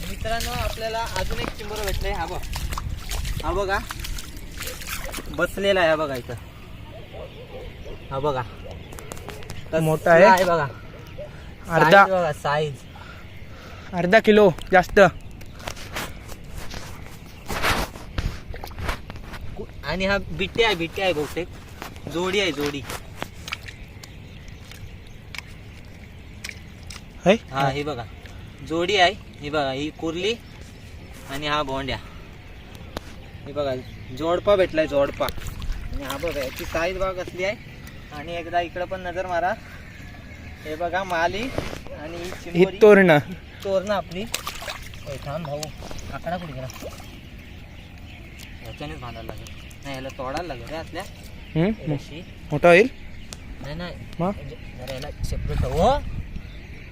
मित्रांनो आपल्याला अजून एक चिंबोरा भेटले. हा बघा बसलेला आहे. बघा इथं हा बघा मोठा आहे बघा. अर्धा बघा साईज अर्धा किलो जास्त. आणि हा बिट्टे आहे बहुतेक. जोडी आहे जोडी. हा हे बघा जोडी आहे. ही बघा ही कुर्ली आणि हा भोंड्या. हे बघा जोडपा भेटलाय जोडपा. आणि हा बघा याची साईज बघा कसली आहे. आणि एकदा इकडं पण नजर मारा. हे बघा माली आणि ही तोरणं आपली. थांब भाऊ आकडा कुठे गेला. ह्याच्यानेच बांधायला लागेल. नाही ह्याला तोडायला लागेल रे आतल्या. मोठा होईल. नाही मग जरा याला सेपरेट हो.